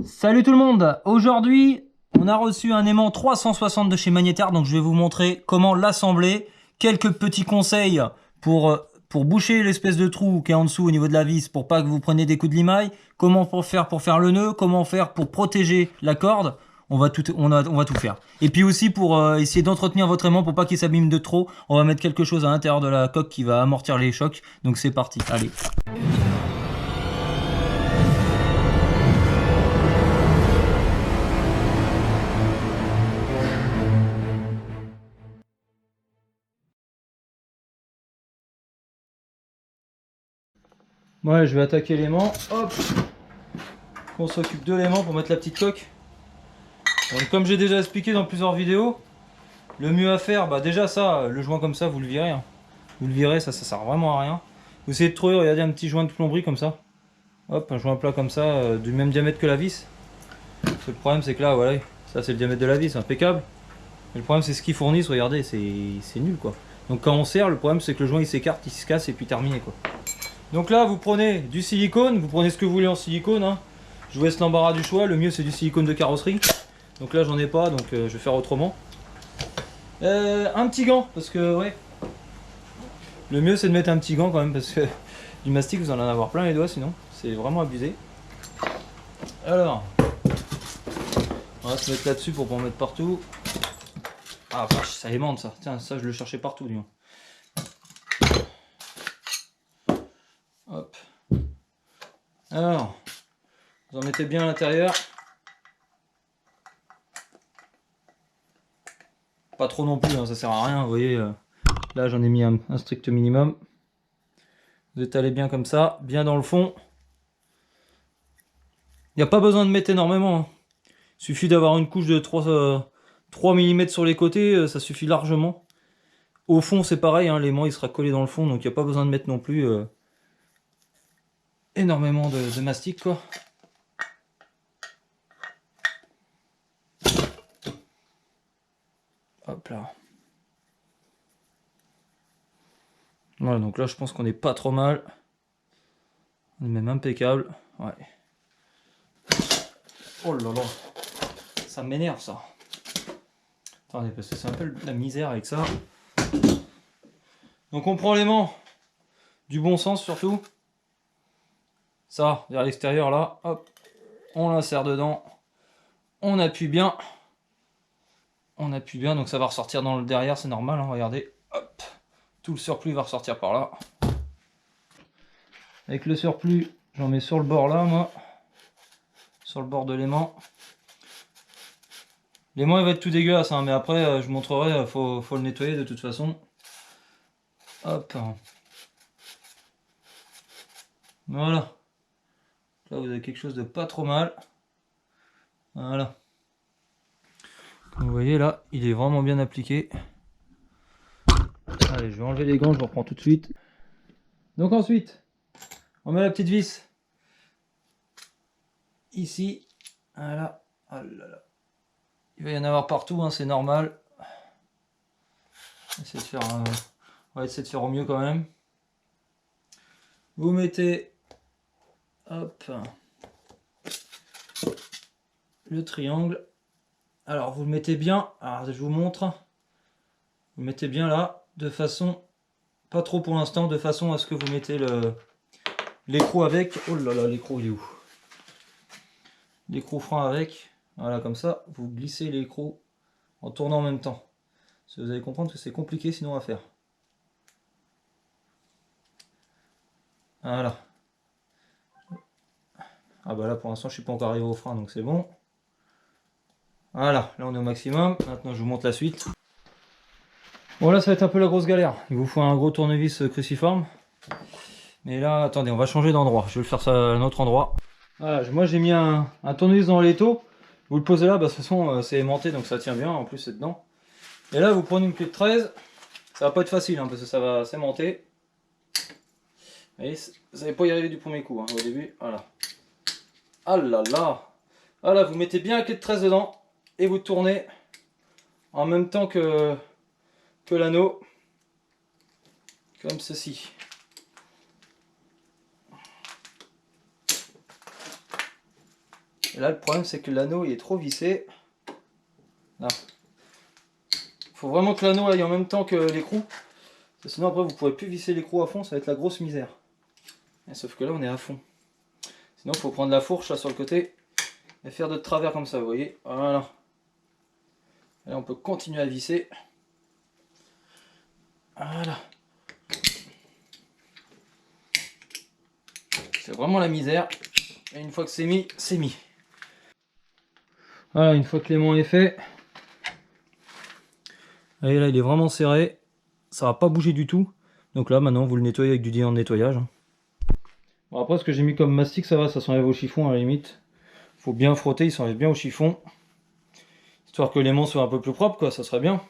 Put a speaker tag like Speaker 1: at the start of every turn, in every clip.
Speaker 1: Salut tout le monde. Aujourd'hui, on a reçu un aimant 360 de chez Magnétar, donc je vais vous montrer comment l'assembler. Quelques petits conseils pour boucher l'espèce de trou qui est en dessous au niveau de la vis pour pas que vous preniez des coups de limaille. Comment pour faire le nœud, comment faire pour protéger la corde. On va tout faire. Et puis aussi pour essayer d'entretenir votre aimant pour pas qu'il s'abîme de trop, on va mettre quelque chose à l'intérieur de la coque qui va amortir les chocs. Donc c'est parti, allez. Ouais, je vais attaquer l'aimant. Hop, on s'occupe de l'aimant pour mettre la petite coque. Donc, comme j'ai déjà expliqué dans plusieurs vidéos, le mieux à faire, bah déjà ça, le joint comme ça, vous le virez. Hein. Vous le virez, ça sert vraiment à rien. Vous essayez de trouver, regardez, un petit joint de plomberie comme ça. Hop, un joint plat comme ça, du même diamètre que la vis. Parce que le problème c'est que là, voilà, ça c'est le diamètre de la vis, impeccable. Mais le problème c'est ce qu'ils fournissent, regardez, c'est nul quoi. Donc quand on serre, le problème c'est que le joint il s'écarte, il se casse et puis terminé quoi. Donc là, vous prenez du silicone, vous prenez ce que vous voulez en silicone. Hein. Je vous laisse l'embarras du choix, le mieux c'est du silicone de carrosserie. Donc là, j'en ai pas, donc je vais faire autrement. Un petit gant, parce que ouais. Le mieux c'est de mettre un petit gant quand même, parce que du mastic, vous en allez en avoir plein les doigts sinon. C'est vraiment abusé. Alors, on va se mettre là-dessus pour pas en mettre partout. Ah vache, ça aimante ça. Tiens, ça je le cherchais partout, dis-moi. Hop. Alors, vous en mettez bien à l'intérieur. Pas trop non plus, hein, ça sert à rien, vous voyez. Là j'en ai mis un strict minimum. Vous étalez bien comme ça, bien dans le fond. Il n'y a pas besoin de mettre énormément. Hein. Il suffit d'avoir une couche de 3 mm sur les côtés, ça suffit largement. Au fond c'est pareil, hein, l'aimant il sera collé dans le fond, donc il n'y a pas besoin de mettre non plus énormément de mastic quoi. Hop là. Voilà, donc là je pense qu'on est pas trop mal. On est même impeccable. Ouais. Oh là là. Ça m'énerve ça. Attendez, parce que c'est un peu la misère avec ça. Donc on prend l'aimant du bon sens surtout. Ça, vers l'extérieur là. Hop. On l'insère dedans. On appuie bien. On appuie bien, donc ça va ressortir dans le derrière, c'est normal, hein, regardez. Hop. Tout le surplus va ressortir par là. Avec le surplus, j'en mets sur le bord là, moi. Sur le bord de l'aimant. L'aimant il va être tout dégueulasse, hein, mais après je vous montrerai, faut le nettoyer de toute façon. Hop. Voilà. Là vous avez quelque chose de pas trop mal. Voilà. Comme vous voyez là, il est vraiment bien appliqué. Allez, je vais enlever les gants, je vous reprends tout de suite. Donc ensuite, on met la petite vis. Ici. Voilà. Oh là là. Il va y en avoir partout, hein, c'est normal. On va essayer de faire au mieux quand même. Vous mettez hop, le triangle. Alors vous le mettez bien, alors je vous montre. Vous le mettez bien là, de façon, pas trop pour l'instant, de façon à ce que vous mettez l'écrou avec. Oh là là, l'écrou il est où? L'écrou frein avec. Voilà, comme ça, vous glissez l'écrou en tournant en même temps. Parce que vous allez comprendre que c'est compliqué sinon à faire. Voilà. Ah bah là pour l'instant je suis pas encore arrivé au frein donc c'est bon. Voilà, là on est au maximum. Maintenant je vous montre la suite. Bon là ça va être un peu la grosse galère. Il vous faut un gros tournevis cruciforme. Mais là attendez, on va changer d'endroit. Je vais le faire ça à un autre endroit. Voilà, moi j'ai mis un tournevis dans l'étau. Vous le posez là, bah, de toute façon c'est aimanté donc ça tient bien, en plus c'est dedans. Et là vous prenez une clé de 13. Ça va pas être facile hein, parce que ça va s'aimanter. Vous voyez, vous n'allez pas y arriver du premier coup hein, au début. Voilà. Ah là là. Voilà, vous mettez bien la clé de 13 dedans et vous tournez en même temps que l'anneau, comme ceci. Et là le problème c'est que l'anneau il est trop vissé. Là. Faut vraiment que l'anneau aille en même temps que l'écrou. Sinon après vous pourrez plus visser l'écrou à fond, ça va être la grosse misère. Et sauf que là on est à fond. Sinon il faut prendre la fourche là sur le côté et faire de travers comme ça, vous voyez. Voilà. Et là on peut continuer à visser. Voilà. C'est vraiment la misère. Et une fois que c'est mis, c'est mis. Voilà, une fois que l'aimant est fait. Et là il est vraiment serré. Ça va pas bouger du tout. Donc là maintenant vous le nettoyez avec du diluant de nettoyage. Bon, après ce que j'ai mis comme mastic ça va, ça s'enlève au chiffon à la limite. Faut bien frotter, il s'enlève bien au chiffon. Histoire que l'aimant soit un peu plus propre quoi, ça serait bien.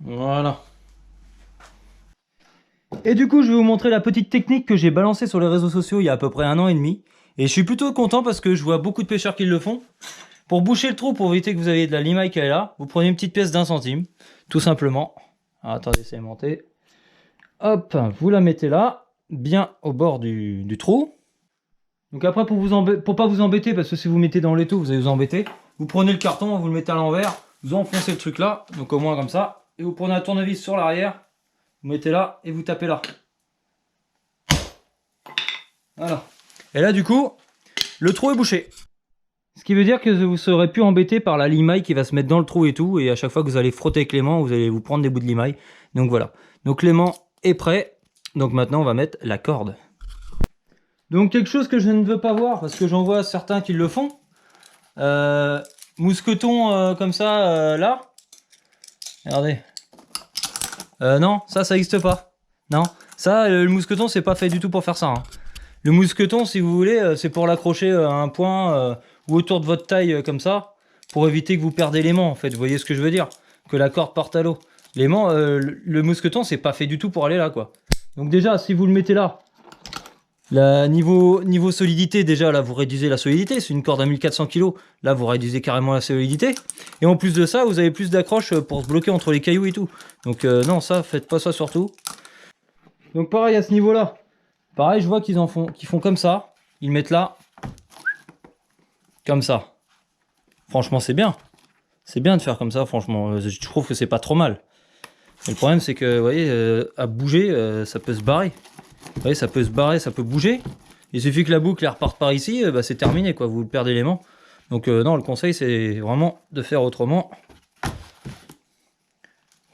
Speaker 1: Voilà. Et du coup je vais vous montrer la petite technique que j'ai balancée sur les réseaux sociaux il y a à peu près 1 an et demi. Et je suis plutôt content parce que je vois beaucoup de pêcheurs qui le font. Pour boucher le trou, pour éviter que vous ayez de la limaille qui est là, vous prenez une petite pièce d'1 centime. Tout simplement. Alors, attendez, c'est aimanté. Hop, vous la mettez là, bien au bord du trou. Donc après, pour pas vous embêter, parce que si vous mettez dans l'étau, vous allez vous embêter. Vous prenez le carton, vous le mettez à l'envers, vous enfoncez le truc là, donc au moins comme ça. Et vous prenez un tournevis sur l'arrière, vous mettez là et vous tapez là. Voilà. Et là du coup, le trou est bouché. Ce qui veut dire que vous serez plus embêté par la limaille qui va se mettre dans le trou et tout. Et à chaque fois que vous allez frotter avec l'aimant, vous allez vous prendre des bouts de limaille. Donc voilà. Donc l'aimant est prêt. Donc maintenant on va mettre la corde. Donc quelque chose que je ne veux pas voir, parce que j'en vois certains qui le font. Mousqueton comme ça, là. Regardez. Non, ça n'existe pas. Non, ça, le mousqueton, c'est pas fait du tout pour faire ça. Hein. Le mousqueton, si vous voulez, c'est pour l'accrocher à un point ou autour de votre taille comme ça, pour éviter que vous perdez l'aimant, en fait. Vous voyez ce que je veux dire? Que la corde parte à l'eau. L'aimant, le mousqueton, c'est pas fait du tout pour aller là, quoi. Donc déjà, si vous le mettez là, niveau solidité, déjà, là, vous réduisez la solidité. C'est une corde à 1400 kg. Là, vous réduisez carrément la solidité. Et en plus de ça, vous avez plus d'accroche pour se bloquer entre les cailloux et tout. Donc non, ça, faites pas ça surtout. Donc pareil à ce niveau-là. Pareil, je vois qu'ils font comme ça. Ils mettent là. Comme ça. Franchement, c'est bien. C'est bien de faire comme ça, franchement. Je trouve que c'est pas trop mal. Mais le problème, c'est que, vous voyez, à bouger, ça peut se barrer. Vous voyez, ça peut se barrer, ça peut bouger. Il suffit que la boucle elle reparte par ici, bah, c'est terminé, quoi. Vous perdez l'aimant. Donc non, le conseil, c'est vraiment de faire autrement.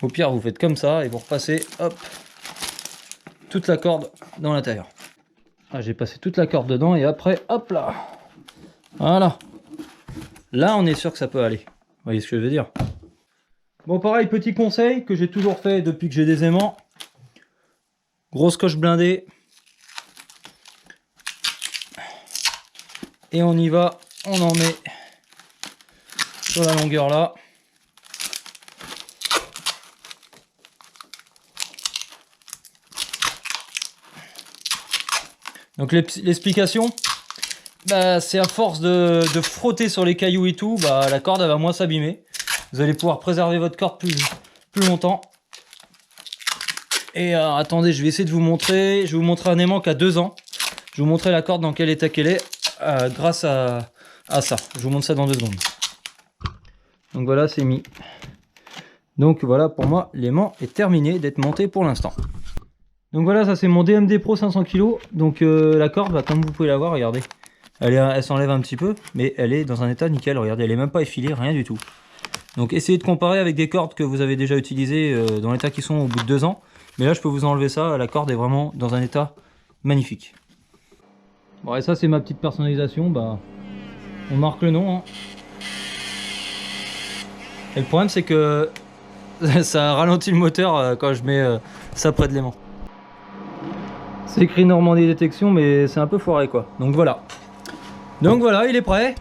Speaker 1: Au pire, vous faites comme ça et vous repassez, hop, toute la corde dans l'intérieur. Ah, j'ai passé toute la corde dedans et après, hop là. Voilà. Là, on est sûr que ça peut aller. Vous voyez ce que je veux dire? Bon, pareil, petit conseil que j'ai toujours fait depuis que j'ai des aimants. Grosse coche blindée. Et on y va, on en met sur la longueur là. Donc l'explication, bah, c'est à force de frotter sur les cailloux et tout, bah, la corde elle va moins s'abîmer. Vous allez pouvoir préserver votre corde plus longtemps. Et attendez, je vais essayer de vous montrer. Je vais vous montrer un aimant qui a 2 ans. Je vais vous montrer la corde dans quel état qu'elle est grâce à ça. Je vous montre ça dans 2 secondes. Donc voilà, c'est mis. Donc voilà, pour moi, l'aimant est terminé d'être monté pour l'instant. Donc voilà, ça c'est mon DMD Pro 500 kg. Donc la corde, bah, comme vous pouvez la voir, regardez. Elle s'enlève un petit peu, mais elle est dans un état nickel. Regardez, elle est même pas effilée, rien du tout. Donc essayez de comparer avec des cordes que vous avez déjà utilisées dans l'état qui sont au bout de 2 ans. Mais là, je peux vous enlever ça. La corde est vraiment dans un état magnifique. Bon, et ça, c'est ma petite personnalisation. Bah, on marque le nom. Hein. Et le problème, c'est que ça ralentit le moteur quand je mets ça près de l'aimant. C'est écrit Normandie Détection, mais c'est un peu foiré, quoi. Donc voilà. Donc voilà, il est prêt.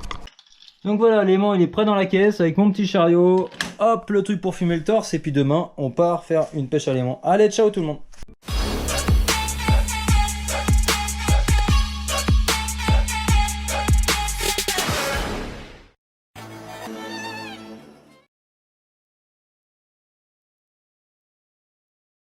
Speaker 1: Donc voilà, l'aimant, il est prêt dans la caisse avec mon petit chariot. Hop, le truc pour fumer le torse. Et puis demain, on part faire une pêche à l'aimant. Allez, ciao tout le monde.